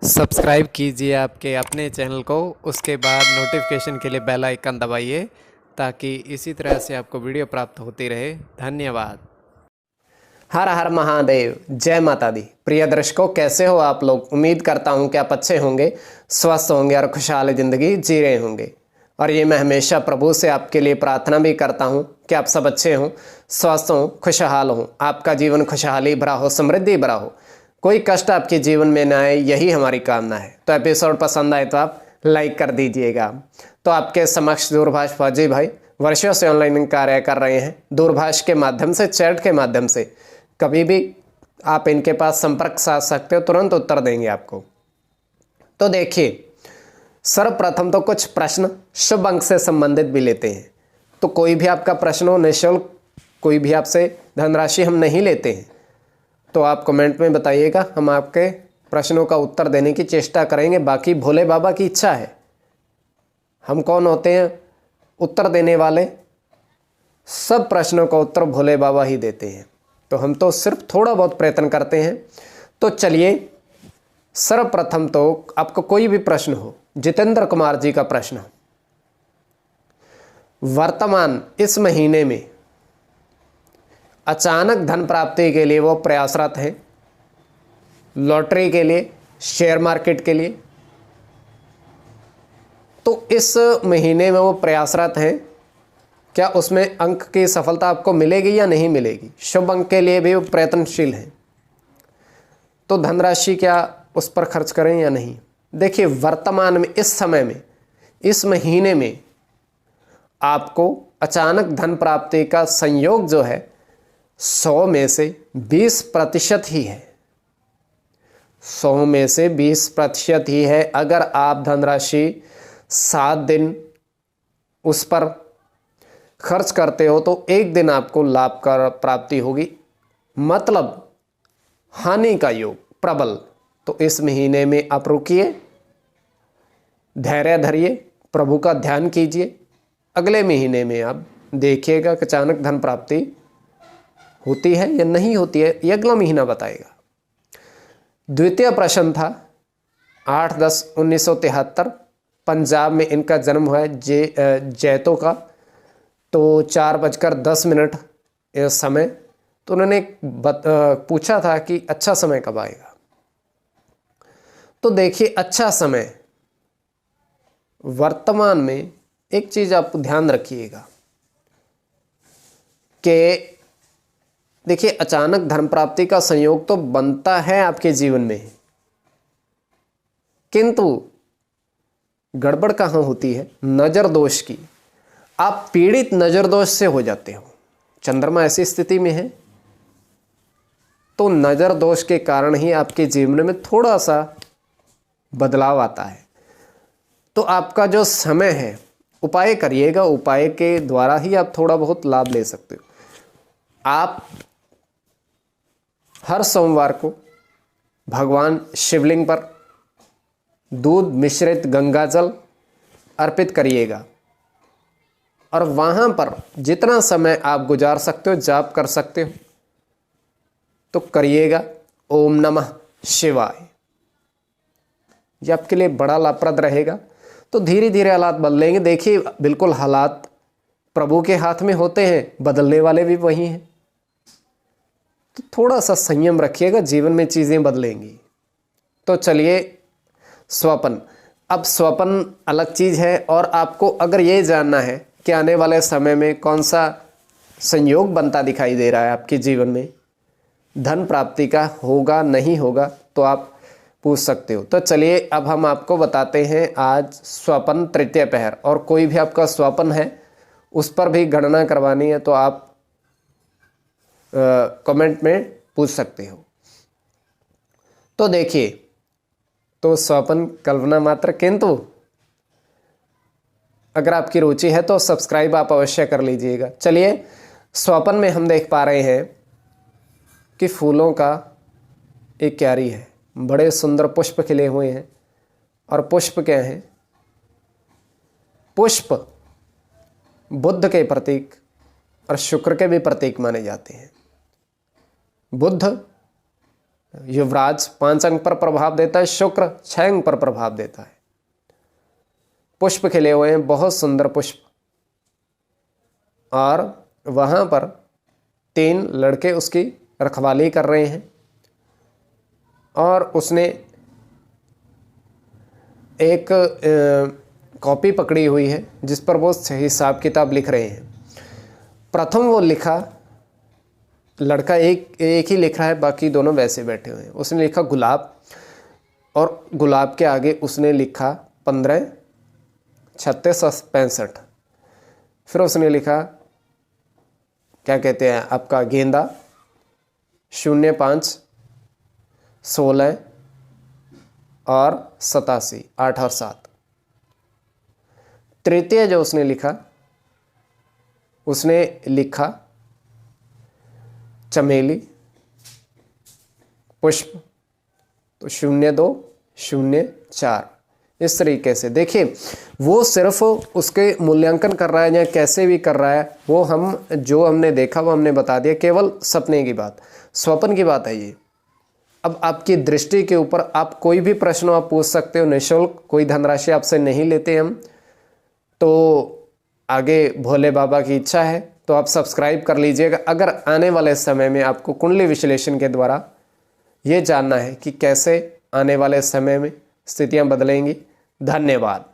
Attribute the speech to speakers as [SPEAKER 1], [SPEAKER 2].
[SPEAKER 1] Subscribe कीजिए आपके अपने चैनल को, उसके बाद नोटिफिकेशन के लिए बेल आइकन दबाइए ताकि इसी तरह से आपको वीडियो प्राप्त होती रहे। धन्यवाद।
[SPEAKER 2] हर हर महादेव, जय माता दी। प्रिय दर्शकों, कैसे हो आप लोग? उम्मीद करता हूं कि आप अच्छे होंगे, स्वस्थ होंगे और खुशहाल ज़िंदगी जी रहे होंगे। और ये मैं हमेशा प्रभु से आपके लिए प्रार्थना भी करता हूं कि आप सब अच्छे हों, स्वस्थ हों, खुशहाल हों, आपका जीवन खुशहाली भरा हो, समृद्धि भरा हो, कोई कष्ट आपके जीवन में ना आए, यही हमारी कामना है। तो एपिसोड पसंद आए तो आप लाइक कर दीजिएगा। तो आपके समक्ष दूरभाष फौजी भाई वर्षों से ऑनलाइन कार्य कर रहे हैं, दूरभाष के माध्यम से, चैट के माध्यम से। कभी भी आप इनके पास संपर्क साध सकते हो, तुरंत उत्तर देंगे आपको। तो देखिए, सर्वप्रथम तो कुछ प्रश्न शुभ अंक से संबंधित भी लेते हैं। तो कोई भी आपका प्रश्न हो, निःशुल्क कोई भी आपसे धनराशि हम नहीं लेते हैं, तो आप कमेंट में बताइएगा, हम आपके प्रश्नों का उत्तर देने की चेष्टा करेंगे। बाकी भोले बाबा की इच्छा है। हम कौन होते हैं उत्तर देने वाले? सब प्रश्नों का उत्तर भोले बाबा ही देते हैं, तो हम तो सिर्फ थोड़ा बहुत प्रयत्न करते हैं। तो चलिए, सर्वप्रथम तो आपको कोई भी प्रश्न हो, जितेंद्र कुमार जी का प्रश्न हो, वर्तमान इस महीने में अचानक धन प्राप्ति के लिए वो प्रयासरत हैं, लॉटरी के लिए, शेयर मार्केट के लिए। तो इस महीने में वो प्रयासरत हैं, क्या उसमें अंक की सफलता आपको मिलेगी या नहीं मिलेगी? शुभ अंक के लिए भी वो प्रयत्नशील हैं, तो धनराशि क्या उस पर खर्च करें या नहीं? देखिए, वर्तमान में, इस समय में, इस महीने में आपको अचानक धन प्राप्ति का संयोग जो है 100 में से 20% ही है। 100 में से 20% ही है। अगर आप धनराशि 7 दिन उस पर खर्च करते हो तो एक दिन आपको लाभ का प्राप्ति होगी, मतलब हानि का योग प्रबल। तो इस महीने में आप रुकिए, धैर्य धरिए, प्रभु का ध्यान कीजिए। अगले महीने में आप देखिएगा कि अचानक धन प्राप्ति होती है या नहीं होती है, ये अगला महीना बताएगा। द्वितीय प्रश्न था 8/10/1973, पंजाब में इनका जन्म हुआ है, जैतो का। तो 4:10 समय। तो उन्होंने पूछा था कि अच्छा समय कब आएगा। तो देखिए, अच्छा समय वर्तमान में, एक चीज आप ध्यान रखिएगा कि देखिए, अचानक धन प्राप्ति का संयोग तो बनता है आपके जीवन में, किंतु गड़बड़ कहां होती है? नजर दोष की। आप पीड़ित नजर दोष से हो जाते हो। चंद्रमा ऐसी स्थिति में है, तो नजर दोष के कारण ही आपके जीवन में थोड़ा सा बदलाव आता है। तो आपका जो समय है, उपाय करिएगा, उपाय के द्वारा ही आप थोड़ा बहुत लाभ ले सकते हो। आप हर सोमवार को भगवान शिवलिंग पर दूध मिश्रित गंगा जल अर्पित करिएगा, और वहां पर जितना समय आप गुजार सकते हो, जाप कर सकते हो तो करिएगा। ओम नमः शिवाय, यह आपके लिए बड़ा लाभप्रद रहेगा। तो धीरे धीरे हालात बदलेंगे। देखिए, बिल्कुल हालात प्रभु के हाथ में होते हैं, बदलने वाले भी वही हैं। तो थोड़ा सा संयम रखिएगा, जीवन में चीजें बदलेंगी। तो चलिए, स्वप्न। अब स्वप्न अलग चीज है, और आपको अगर ये जानना है कि आने वाले समय में कौन सा संयोग बनता दिखाई दे रहा है आपके जीवन में, धन प्राप्ति का होगा नहीं होगा, तो आप पूछ सकते हो। तो चलिए, अब हम आपको बताते हैं आज स्वप्न तृतीय पहर। और कोई भी आपका स्वप्न है, उस पर भी गणना करवानी है तो आप कमेंट में पूछ सकते हो। तो देखिए, तो स्वप्न कल्पना मात्र, किंतु अगर आपकी रुचि है तो सब्सक्राइब आप अवश्य कर लीजिएगा। चलिए, स्वप्न में हम देख पा रहे हैं कि फूलों का एक क्यारी है, बड़े सुंदर पुष्प खिले हुए हैं। और पुष्प क्या हैं? पुष्प बुद्ध के प्रतीक और शुक्र के भी प्रतीक माने जाते हैं। बुद्ध युवराज 5 अंक पर प्रभाव देता है, शुक्र 6 अंक पर प्रभाव देता है। पुष्प खिले हुए हैं, बहुत सुंदर पुष्प, और वहाँ पर 3 लड़के उसकी रखवाली कर रहे हैं और उसने एक कॉपी पकड़ी हुई है जिस पर वो हिसाब किताब लिख रहे हैं। प्रथम वो लिखा, लड़का एक ही लिख रहा है, बाकी दोनों वैसे बैठे हुए हैं। उसने लिखा गुलाब, और गुलाब के आगे उसने लिखा 15 36 65। फिर उसने लिखा क्या कहते हैं आपका गेंदा 05 16 और 87, 8 और 7। तृतीय जो उसने लिखा, उसने लिखा चमेली पुष्प, तो 02 04। इस तरीके से देखिए, वो सिर्फ उसके मूल्यांकन कर रहा है या कैसे भी कर रहा है, वो हम जो हमने देखा वो हमने बता दिया, केवल सपने की बात, स्वप्न की बात है ये। अब आपकी दृष्टि के ऊपर आप कोई भी प्रश्न आप पूछ सकते हो निःशुल्क, कोई धनराशि आपसे नहीं लेते हम। तो आगे भोले बाबा की इच्छा है तो आप सब्सक्राइब कर लीजिएगा। अगर आने वाले समय में आपको कुंडली विश्लेषण के द्वारा ये जानना है कि कैसे आने वाले समय में स्थितियां बदलेंगी। धन्यवाद।